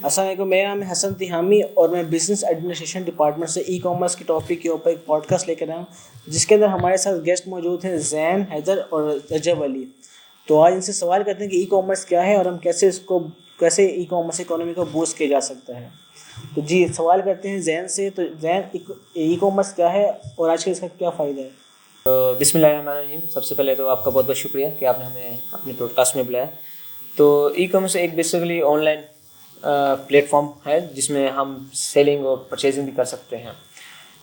السلام علیکم، میرا نام ہے حسن تیہامی اور میں بزنس ایڈمنسٹریشن ڈپارٹمنٹ سے ای کامرس کے ٹاپک کے اوپر ایک پوڈ کاسٹ لے کر آیا ہوں، جس کے اندر ہمارے ساتھ گیسٹ موجود ہیں زین، حیدر اور رجب علی. تو آج ان سے سوال کرتے ہیں کہ ای کامرس کیا ہے اور ہم کیسے ای کامرس اکانومی کو بوسٹ کیا جا سکتا ہے. تو جی سوال کرتے ہیں زین سے. تو زین، ای کامرس کیا ہے اور آج کل اس کا کیا فائدہ ہے؟ تو بسم اللہ الرحمن الرحیم. سب سے پہلے تو آپ کا بہت بہت شکریہ کہ آپ نے ہمیں اپنے پوڈ کاسٹ میں بلایا. تو ای کامرس ایک basically on line plate form ہے جس میں ہم سیلنگ اور پرچیزنگ بھی کر سکتے ہیں.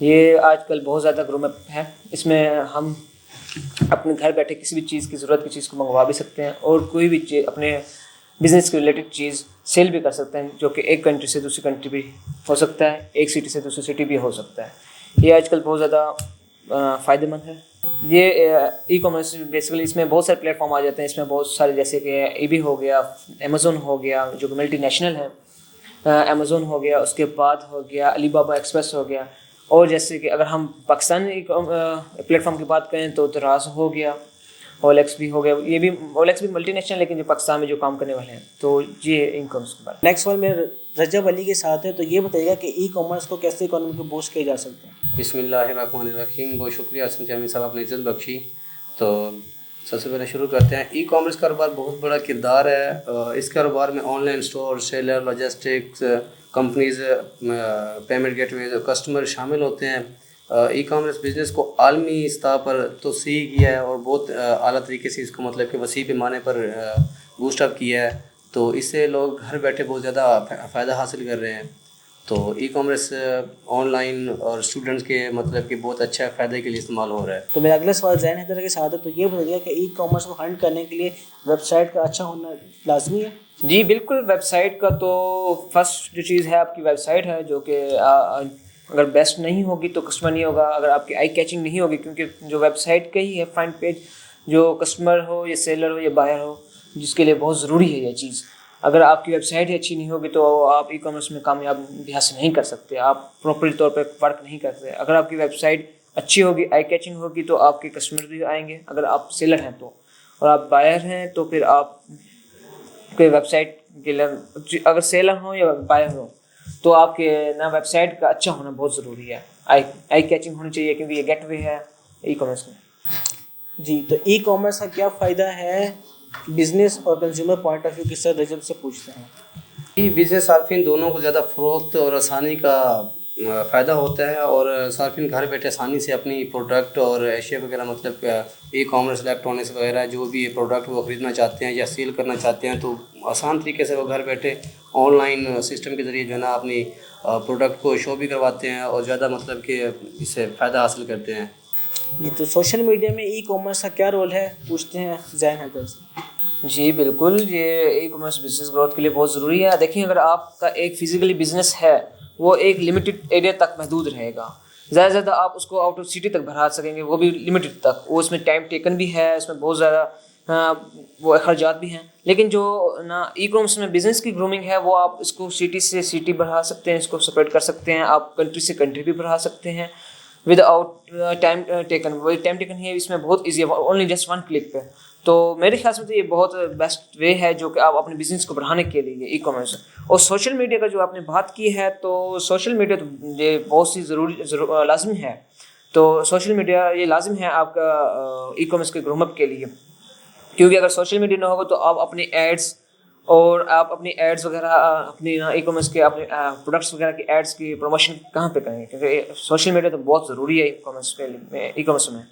یہ آج کل بہت زیادہ گروم اپ ہے. اس میں ہم اپنے گھر بیٹھے کسی بھی چیز کی ضرورت کی چیز کو منگوا بھی سکتے ہیں اور کوئی بھی چیز اپنے بزنس کے ریلیٹڈ چیز سیل بھی کر سکتے ہیں، جو کہ ایک کنٹری سے دوسری کنٹری بھی ہو سکتا ہے، ایک سٹی سے دوسری سٹی بھی ہو سکتا ہے. یہ آج کل بہت زیادہ فائدہ مند ہے. یہ ای کامرس بیسیکلی اس میں بہت سارے پلیٹ فارم آ جاتے ہیں. اس میں بہت سارے جیسے کہ ای بی ہو گیا، امیزون ہو گیا جو کہ ملٹی نیشنل ہے، امیزون ہو گیا، اس کے بعد ہو گیا علی بابا ایکسپریس ہو گیا. اور جیسے کہ اگر ہم پاکستانی پلیٹ فارم کی بات کریں تو دراز ہو گیا، اولیکس بھی ہو گیا. یہ بھی اولیکس بھی ملٹی نیشنل لیکن جو پاکستان میں جو کام کرنے والے ہیں. تو یہ ای کامرس کے بارے میں. نیکسٹ سوال میرے رجب علی کے ساتھ ہے. تو یہ بتائیے گا کہ ای کامرس کو کیسے اکانومی کو بوسٹ کیا جا سکتا ہے؟ بسم اللہ الرحمن الرحیم. بہت شکریہ حسن تیہامی صاحب، آپ نے عزت بخشی. تو سب سے پہلے شروع کرتے ہیں. ای کامرس کاروبار بہت بڑا کردار ہے. اس کاروبار میں online store, seller, logistics companies, payment gateways, customer شامل ہوتے ہیں. ای کامرس بزنس کو عالمی سطح پر توسیع کیا ہے اور بہت اعلیٰ طریقے سے اس کو مطلب کہ وسیع پیمانے پر بوسٹ اپ کیا ہے. تو اس سے لوگ گھر بیٹھے بہت زیادہ فائدہ حاصل کر رہے ہیں. تو ای کامرس آن لائن اور اسٹوڈنٹس کے مطلب کہ بہت اچھا فائدے کے لیے استعمال ہو رہا ہے. تو میرا اگلا سوال زین حیدر کے ساتھ ہے. تو یہ بتائیے کہ ای کامرس کو ہینڈل کرنے کے لیے ویب سائٹ کا اچھا ہونا لازمی ہے؟ جی بالکل. ویب سائٹ کا تو فرسٹ جو چیز ہے آپ کی ویب سائٹ ہے، جو کہ اگر بیسٹ نہیں ہوگی تو کسٹمر نہیں ہوگا. اگر آپ کی آئی کیچنگ نہیں ہوگی، کیونکہ جو ویب سائٹ کا ہی ہے فرنٹ پیج، جو کسٹمر ہو یا سیلر ہو یا بائر ہو، جس کے لیے بہت ضروری ہے یہ چیز. اگر آپ کی ویب سائٹ ہی اچھی نہیں ہوگی تو آپ ای کامرس میں کامیاب بھی حاصل نہیں کر سکتے، آپ پراپرلی طور پہ ورک نہیں کرتے. اگر آپ کی ویب سائٹ اچھی ہوگی، آئی کیچنگ ہوگی، تو آپ کے کسٹمر بھی آئیں گے. اگر آپ سیلر ہیں تو، اور آپ بائر ہیں تو پھر آپ کے ویب سائٹ کے لیے اگر سیلر ہوں یا بائر ہوں تو آپ کے نا ویب سائٹ کا اچھا ہونا بہت ضروری ہے. آئی کیچنگ ہونی چاہیے کیونکہ یہ گیٹ وے ہے ای کامرس میں. جی تو ای کامرس کا کیا فائدہ ہے بزنس اور کنزیومر پوائنٹ آف ویو کی؟ سر رجب سے پوچھتے ہیں. بزنس صارفین دونوں کو زیادہ فروخت اور آسانی کا فائدہ ہوتا ہے، اور صارفین گھر بیٹھے آسانی سے اپنی پروڈکٹ اور اشیاء وغیرہ مطلب ای کامرس الیکٹرانکس وغیرہ جو بھی پروڈکٹ وہ خریدنا چاہتے ہیں یا سیل کرنا چاہتے ہیں تو آسان طریقے سے وہ گھر بیٹھے آن لائن سسٹم کے ذریعے جو ہے نا اپنی پروڈکٹ کو شو بھی کرواتے ہیں اور زیادہ مطلب کہ اس سے فائدہ حاصل کرتے ہیں. جی تو سوشل میڈیا میں ای کامرس کا کیا رول ہے؟ پوچھتے ہیں زین حیدر سے. جی بالکل. یہ ای کامرس بزنس گروتھ کے لیے بہت ضروری ہے. دیکھیں اگر آپ کا ایک فزیکلی بزنس ہے وہ ایک لمیٹڈ ایریا تک محدود رہے گا. زیادہ سے زیادہ آپ اس کو آؤٹ آف سٹی تک بڑھا سکیں گے، وہ بھی لمیٹڈ تک. وہ اس میں ٹائم ٹیکن بھی ہے، اس میں بہت زیادہ وہ اخراجات بھی ہیں. لیکن جو نا ای کامرس میں بزنس کی گرومنگ ہے وہ آپ اس کو سٹی سے سٹی بڑھا سکتے ہیں، اس کو سپریٹ کر سکتے ہیں. آپ کنٹری سے کنٹری بھی بڑھا سکتے ہیں ود آؤٹ ٹائم ٹیکن. وہ ٹائم ٹیکن ہی ہے، اس میں بہت ایزی ہے، اونلی جسٹ ون کلک پہ. تو میرے خیال سے تو یہ بہت بیسٹ وے ہے جو کہ آپ اپنے بزنس کو بڑھانے کے لیے ای کامرس. اور سوشل میڈیا کا جو آپ نے بات کی ہے تو سوشل میڈیا تو یہ بہت سی لازمی ہے. تو سوشل میڈیا یہ لازم ہے آپ کا ای کامرس کے گروم اپ کے لیے، کیونکہ اگر سوشل میڈیا نہ ہوگا تو آپ اپنے ایڈس اور آپ اپنی ایڈس وغیرہ اپنی ای کامرس کے اپنے پروڈکٹس وغیرہ کی ایڈس کی پروموشن کہاں پہ کریں گے؟ کیونکہ سوشل میڈیا تو بہت ضروری ہے ای کامرس میں.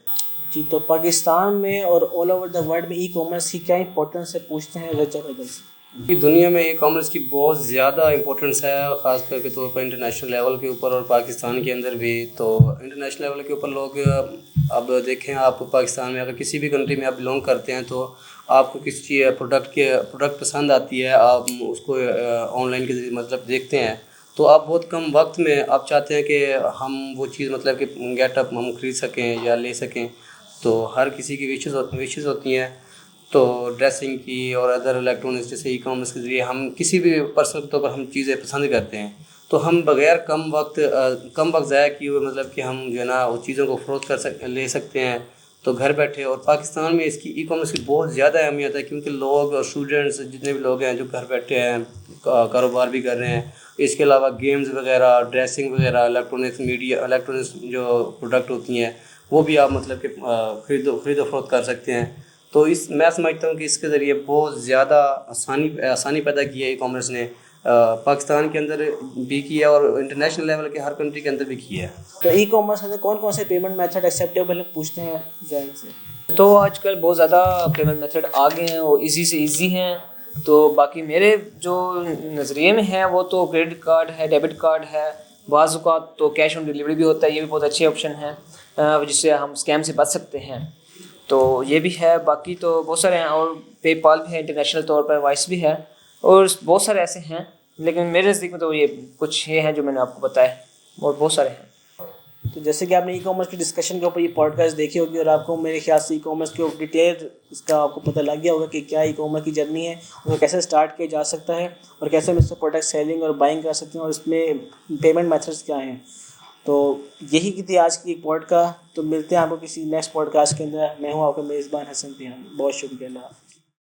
جی تو پاکستان میں اور آل اوور دا ورلڈ میں ای کامرس کی کیا امپورٹنس ہے؟ پوچھتے ہیں رجب حیدر سے. دنیا میں ای کامرس کی بہت زیادہ امپورٹنس ہے، خاص کر کے طور پر انٹرنیشنل لیول کے اوپر اور پاکستان کے اندر بھی. تو انٹرنیشنل لیول کے اوپر لوگ اب دیکھیں، آپ پاکستان میں اگر کسی بھی کنٹری میں آپ بلونگ کرتے ہیں تو آپ کو کسی چیز پروڈکٹ پسند آتی ہے، آپ اس کو آن لائن کے ذریعے مطلب دیکھتے ہیں تو آپ بہت کم وقت میں آپ چاہتے ہیں کہ ہم وہ چیز مطلب کہ گیٹ اپ ہم خرید سکیں یا لے سکیں. تو ہر کسی کی وشز ہوتی ہیں. تو ڈریسنگ کی اور ادر الیکٹرانکس جیسے ای کامرس کے ذریعے ہم کسی بھی پرسنل طور پر ہم چیزیں پسند کرتے ہیں تو ہم بغیر کم وقت ضائع کیے ہوئے مطلب کہ ہم جو ہے نا وہ چیزوں کو فروخت لے سکتے ہیں. تو گھر بیٹھے. اور پاکستان میں اس کی ای کامرس کی بہت زیادہ اہمیت ہے کیونکہ لوگ اور اسٹوڈنٹس جتنے بھی لوگ ہیں جو گھر بیٹھے ہیں کاروبار بھی کر رہے ہیں. اس کے علاوہ گیمز وغیرہ, ڈریسنگ وغیرہ, الیکٹرانکس میڈیا, الیکٹرانکس جو پروڈکٹ ہوتی ہیں وہ بھی آپ مطلب کہ خرید و فروخت کر سکتے ہیں. تو اس میں سمجھتا ہوں کہ اس کے ذریعے بہت زیادہ آسانی پیدا کی ہے ای کامرس نے, پاکستان کے اندر بھی کیا اور انٹرنیشنل لیول کے ہر کنٹری کے اندر بھی کیا ہے. تو ای کامرس میں کون کون سے پیمنٹ میتھڈ ایکسیپٹیبل ہیں پوچھتے ہیں زین سے. تو آج کل بہت زیادہ پیمنٹ میتھڈ آ گئے ہیں اور ایزی سے ایزی ہیں. تو باقی میرے جو نظریے میں ہیں وہ تو کریڈٹ کارڈ ہے, ڈیبٹ کارڈ ہے, بعض اوقات تو کیش آن ڈلیوری بھی ہوتا ہے, یہ بھی بہت اچھی آپشن ہے جس سے ہم اسکیم سے بچ سکتے ہیں. تو یہ بھی ہے. باقی تو بہت سارے ہیں, اور پے پال بھی ہے انٹرنیشنل طور پر, وائس بھی ہے, اور بہت سارے ایسے ہیں. لیکن میرے نزدیک میں تو یہ کچھ یہ ہیں جو میں نے آپ کو بتایا, اور بہت سارے ہیں. تو جیسے کہ آپ نے ای کامرس کی ڈسکشن کے اوپر یہ پوڈ کاسٹ دیکھی ہوگی اور آپ کو میرے خیال سے ای کامرس کے اوپر ڈیٹیل اس کا آپ کو پتہ لگ گیا ہوگا کہ کیا ای کامرس کی جرنی ہے, اور کیسے اسٹارٹ کیا جا سکتا ہے, اور کیسے ہم اس سے پروڈکٹ سیلنگ اور بائنگ کر سکتے ہیں, اور اس میں پیمنٹ میتھڈس کیا ہیں. تو یہی کی تھی آج کی ایک پوڈ کا. تو ملتے ہیں آپ کو کسی نیکسٹ پوڈ کاسٹ کے اندر. میں ہوں آپ کا میزبان حسن تیہانی. بہت شکریہ. اللہ حافظ.